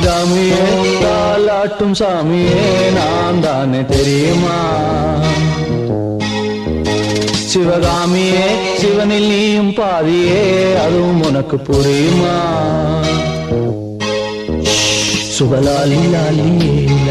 அபிராமியே தாலாட்டும் சாமியே நான் தானே தெரியுமா? சிவகாமியே சிவனில் நீயும் பாதியே அதுவும் உனக்கு புரியுமா? சுபலாலி லாலியே